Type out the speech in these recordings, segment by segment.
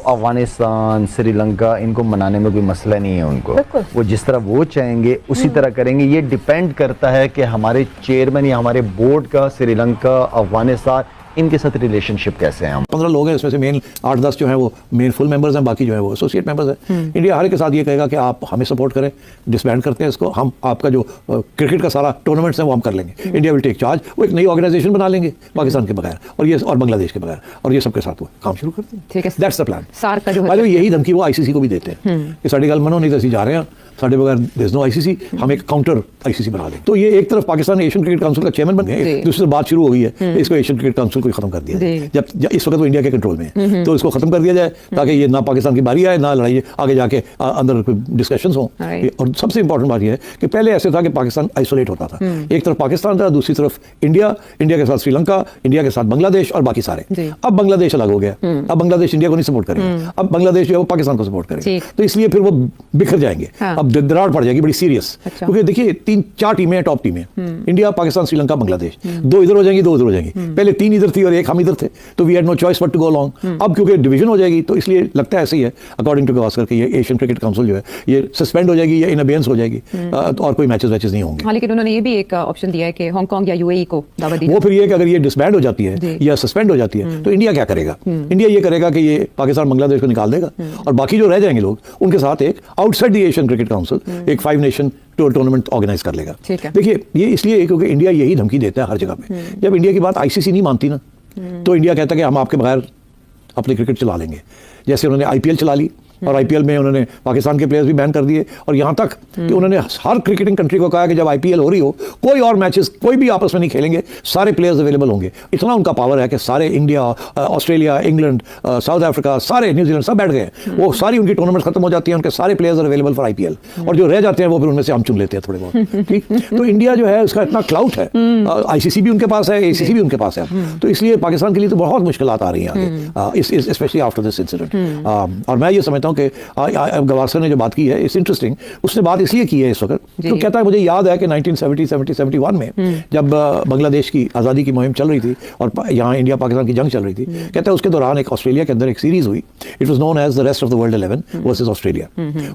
अफगानिस्तान, श्रीलंका, इनको मनाने में कोई मसला नहीं है उनको। वो जिस तरह वो चाहेंगे उसी तरह करेंगे। ये डिपेंड करता है कि हमारे चेयरमैन या हमारे बोर्ड का श्रीलंका, अफगानिस्तान, इनके साथ रिलेशनशिप कैसे हैं। हम 15 लोग हैं, इसमें से मेन 8-10 जो हैं वो मेन फुल मेंबर्स हैं, बाकी जो है वो एसोसिएट मेंबर्स हैं। इंडिया हर के साथ ये कहेगा कि आप हमें सपोर्ट करें, डिसबैंड करते हैं इसको, हम आपका जो क्रिकेट का सारा टूर्नामेंट्स है वो हम कर लेंगे। इंडिया विल टेक चार्ज, वो एक नई ऑर्गेनाइजेशन बना लेंगे पाकिस्तान के बगैर और बांग्लादेश के बगैर, और ये सबके साथ वो काम शुरू करते हैं। ठीक है, दैट्स द प्लान। सार का जो है यही धमकी वो आईसीसी को भी देते हैं कि साड़ी गल मनो नहीं तो असं जा रहे हैं, साढ़े बगैर देयर इज नो आईसीसी, हम एक काउंटर आईसीसी बना लें। तो ये एक तरफ पाकिस्तान एशियन क्रिकेट काउंसिल का चेयरमैन बन गए, दूसरी तरफ बात शुरू हो गई है इसको एशियन क्रिकेट काउंसिल को खत्म कर दिया जाए। जब इस वक्त वो इंडिया के कंट्रोल में है तो इसको खत्म कर दिया जाए, ताकि ये ना पाकिस्तान की बारी आए, ना लड़ाई आगे जाके अंदर डिस्कशंस हों। और सबसे इंपॉर्टेंट बात यह है कि पहले ऐसे था कि पाकिस्तान आइसोलेट होता था, एक तरफ पाकिस्तान था, दूसरी तरफ इंडिया के साथ श्रीलंका, इंडिया के साथ बांग्लादेश और बाकी सारे। अब बांग्लादेश अलग हो गया, अब बांग्लादेश इंडिया को नहीं सपोर्ट करेगा, अब बांग्लादेश जो है वो पाकिस्तान को सपोर्ट करेगा, तो इसलिए फिर वो बिखर जाएंगे। अब दरार पड़ जाएगी बड़ी सीरियस, क्योंकि देखिए 3-4 टीमें टॉप टीमें, इंडिया, पाकिस्तान, श्रीलंका, बांग्लादेश, 2 इधर हो जाएंगी, 2 उधर हो जाएंगी। पहले 3 इधर थी और 1 हम इधर थे, तो we had no choice but to go long. अब क्योंकि डिवीजन हो जाएगी तो इसलिए लगता है ऐसे ही है, अकॉर्डिंग टू गवास्कर के ये एशियन क्रिकेट काउंसिल जो है ये सस्पेंड हो जाएगी या इन अबेयंस हो जाएगी, और कोई मैचेस नहीं होंगे। हाँ, लेकिन उन्होंने ये भी एक ऑप्शन दिया है कि हांगकांग या यूएई को दावा दी। वो फिर ये कि अगर ये डिसबैंड हो जाती है या सस्पेंड हो जाती है तो इंडिया क्या करेगा? इंडिया ये करेगा कि ये पाकिस्तान, बांग्लादेश को निकाल देगा और बाकी जो रह जाएंगे लोग उनके साथ एक outside the Asian cricket council एक 5 नेशन टूर्नामेंट ऑर्गेनाइज कर लेगा। देखिए ये इसलिए क्योंकि इंडिया यही धमकी देता है हर जगह पे। जब इंडिया की बात आईसीसी नहीं मानती ना, तो इंडिया कहता है कि हम आपके बगैर अपनी क्रिकेट चला लेंगे। जैसे उन्होंने आईपीएल चला ली और आईपीएल में उन्होंने पाकिस्तान के प्लेयर्स भी बैन कर दिए, और यहाँ तक कि उन्होंने हर क्रिकेटिंग कंट्री को कहा कि जब आईपीएल हो रही हो कोई और मैचेस कोई भी आपस में नहीं खेलेंगे, सारे प्लेयर्स अवेलेबल होंगे। इतना उनका पावर है कि सारे India, Australia, England, south Africa, सारे न्यूजीलैंड सब बैठ गए। वो सारी उनकी टूर्नामेंट खत्म हो जाती है, उनके सारे players are available for IPL, और जो रह जाते हैं वो फिर उनमें से हम चुन लेते हैं थोड़े बहुत। ठीक, तो इंडिया जो है उसका इतना क्लाउट है, आईसीसी भी उनके पास है, एसीसी भी उनके पास है, तो इसलिए पाकिस्तान के लिए तो बहुत मुश्किलात आ रही हैं आगे, स्पेशली आफ्टर दिस इंसिडेंट। और मैं ये समझता हूँ कि गवास्कर ने जो बात की है इट्स इंटरेस्टिंग। उसने बात इसलिए की है इस वक्त तो कहता है मुझे याद है कि 1970-71 में जब बांग्लादेश की आज़ादी की मुहिम चल रही थी और यहाँ इंडिया पाकिस्तान की जंग चल रही थी, कहता है उसके दौरान एक ऑस्ट्रेलिया के अंदर एक सीरीज हुई, it was known as the rest of the world 11 versus Australia.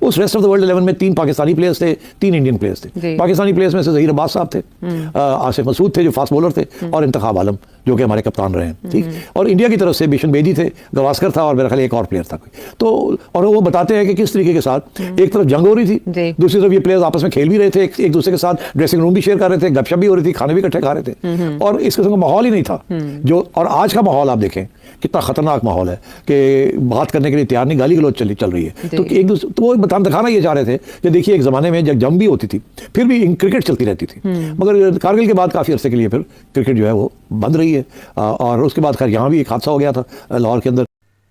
उस रेस्ट ऑफ द वर्ल्ड 11 में 3 पाकिस्तानी प्लेयर्स थे, 3 इंडियन प्लेयर्स थे। पाकिस्तानी प्लेयर्स में से ज़हीर अब्बास साहब थे, आसिफ मसूद थे जो फास्ट बॉलर थे, और इंतखाब आलम जो कि हमारे कप्तान रहे हैं। ठीक, और इंडिया की तरफ से बिशन बेदी थे, गवास्कर था और मेरा ख्याल एक और प्लेयर था कोई। तो और वो बताते हैं कि किस तरीके के साथ एक तरफ जंग हो रही थी, दूसरी तरफ ये प्लेयर्स आपस में खेल भी रहे थे, एक दूसरे के साथ ड्रेसिंग रूम भी शेयर कर रहे थे, गपशप भी हो रही थी, खाने भी इकट्ठे खा रहे थे, और इस किस्म का माहौल ही नहीं था जो। और आज का माहौल आप देखें कितना खतरनाक माहौल है कि बात करने के लिए तैयार नहीं, गाली गलौज चल रही है। तो एक दूसरे तो वो दिखाना ये चाह रहे थे कि देखिए एक ज़माने में जब जंग भी होती थी फिर भी क्रिकेट चलती रहती थी, मगर कारगिल के बाद काफ़ी अरसे के लिए फिर क्रिकेट जो है वो बंद रही है। और उसके बाद खैर यहाँ भी एक हादसा हो गया था लाहौर के अंदर।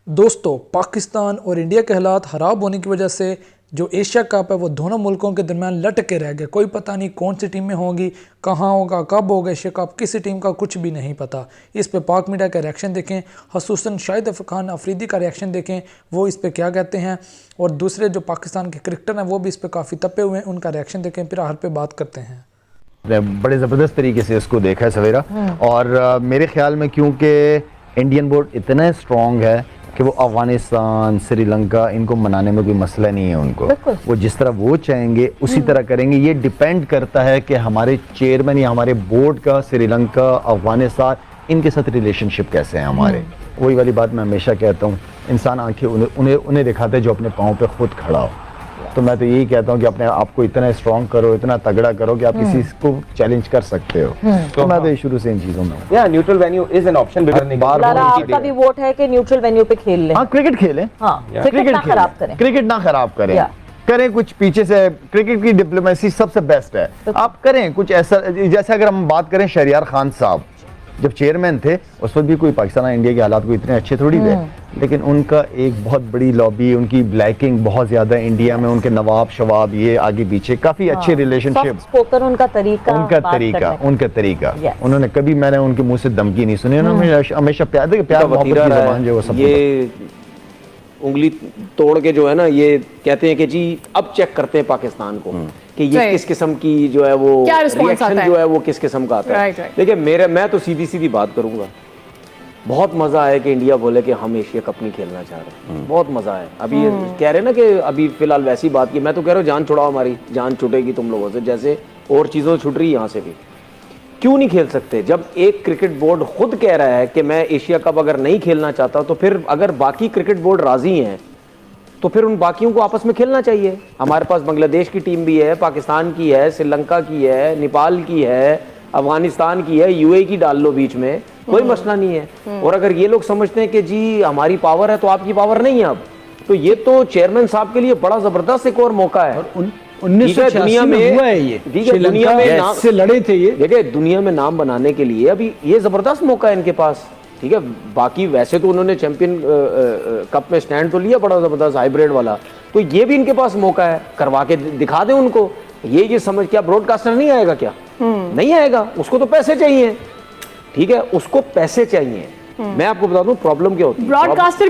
दोस्तों, पाकिस्तान और इंडिया के हालात ख़राब होने की वजह से जो एशिया कप है वो दोनों मुल्कों के दरमियान लटके के रह गए। कोई पता नहीं कौन सी टीमें होंगी, कहाँ होगा, कब होगा एशिया कप, किसी टीम का कुछ भी नहीं पता। इस पे पाक मीडिया का रिएक्शन देखें, खसूसन शाहिद खान अफरीदी का रिएक्शन देखें, वो इस पे क्या कहते हैं, और दूसरे जो पाकिस्तान के क्रिकेटर हैं वो भी इस पर काफ़ी तपे हुए हैं, उनका रिएक्शन देखें, फिर हर पे बात करते हैं। बड़े ज़बरदस्त तरीके से इसको देखा है सवेरा, और मेरे ख्याल में क्योंकि इंडियन बोर्ड इतना स्ट्रॉन्ग है कि वो अफगानिस्तान, श्रीलंका, इनको मनाने में कोई मसला नहीं है उनको। वो जिस तरह वो चाहेंगे उसी तरह करेंगे। ये डिपेंड करता है कि हमारे चेयरमैन या हमारे बोर्ड का श्रीलंका, अफगानिस्तान, इनके साथ रिलेशनशिप कैसे हैं हमारे। वही वाली बात मैं हमेशा कहता हूँ, इंसान आंखें उन्हें दिखाता है जो अपने पाँव पे खुद खड़ा हो। तो मैं तो यही कहता हूँ कि अपने आप को इतना स्ट्रॉन्ग करो, इतना तगड़ा करो कि आप किसी को चैलेंज कर सकते हो। तो मैं तो शुरू से इन चीजों में neutral venue is an option. आपका भी वोट है कि न्यूट्रल वेन्यू पे खेल लें। हाँ, क्रिकेट खेलें, क्रिकेट ना खराब करें, क्रिकेट ना खराब करें कुछ पीछे से। क्रिकेट की डिप्लोमेसी सबसे बेस्ट है, आप करें कुछ ऐसा। जैसे अगर हम बात करें शहरियार खान साहब जब चेयरमैन थे उस वक्त भी कोई पाकिस्तान और इंडिया के हालात को इतने अच्छे थोड़ी थे, लेकिन उनका एक बहुत बड़ी लॉबी, उनकी ब्लैकिंग बहुत ज्यादा इंडिया में, उनके नवाब शवाब ये आगे पीछे काफी अच्छे रिलेशनशिप, उनका तरीका उन्होंने कभी, मैंने उनके मुंह से धमकी नहीं सुनी, उन्होंने हमेशा प्यार मोहब्बत की ज़बान जो वो ये उंगली तोड़ के जो है ना ये कहते हैं कि जी अब चेक करते हैं पाकिस्तान को कि ये किस किस्म की जो है वो रिएक्शन जो है वो किस किस्म का आता है। देखिए मैं तो सीधी बात करूंगा, बहुत मजा आया कि इंडिया बोले कि हम एशिया कप नहीं खेलना चाह रहे। बहुत मजा आया। अभी ये कह रहे ना कि अभी फिलहाल वैसी बात की, मैं तो कह रहा हूँ जान छुड़ाओ, हमारी जान छुटेगी तुम लोगों से जैसे और चीज़ों से छुट रही है यहाँ से भी। क्यों नहीं खेल सकते? जब एक क्रिकेट बोर्ड खुद कह रहा है कि मैं एशिया कप अगर नहीं खेलना चाहता, तो फिर अगर बाकी क्रिकेट बोर्ड राजी हैं तो फिर उन बाकियों को आपस में खेलना चाहिए। हमारे पास बांग्लादेश की टीम भी है, पाकिस्तान की है, श्रीलंका की है, नेपाल की है, अफगानिस्तान की है, यूएई की डाल लो बीच में, कोई मसला नहीं है। और अगर ये लोग समझते हैं कि जी हमारी पावर है तो आपकी पावर नहीं है अब, तो ये तो चेयरमैन साहब के लिए बड़ा जबरदस्त एक और मौका है। 1986 में हुआ है ये, दुनिया में नाम से लड़े थे ये। देखिए दुनिया में नाम बनाने के लिए अभी ये जबरदस्त मौका है इनके पास। ठीक है, बाकी वैसे तो उन्होंने चैंपियन कप में स्टैंड तो लिया बड़ा जबरदस्त हाइब्रिड वाला, तो ये भी इनके पास मौका है, करवा के दिखा दें उनको। ये समझ, क्या ब्रॉडकास्टर नहीं आएगा क्या? नहीं आएगा, उसको तो पैसे चाहिए। ठीक है, उसको पैसे चाहिए। मैं आपको बता दूं प्रॉब्लम क्या होती है। ब्रॉडकास्टर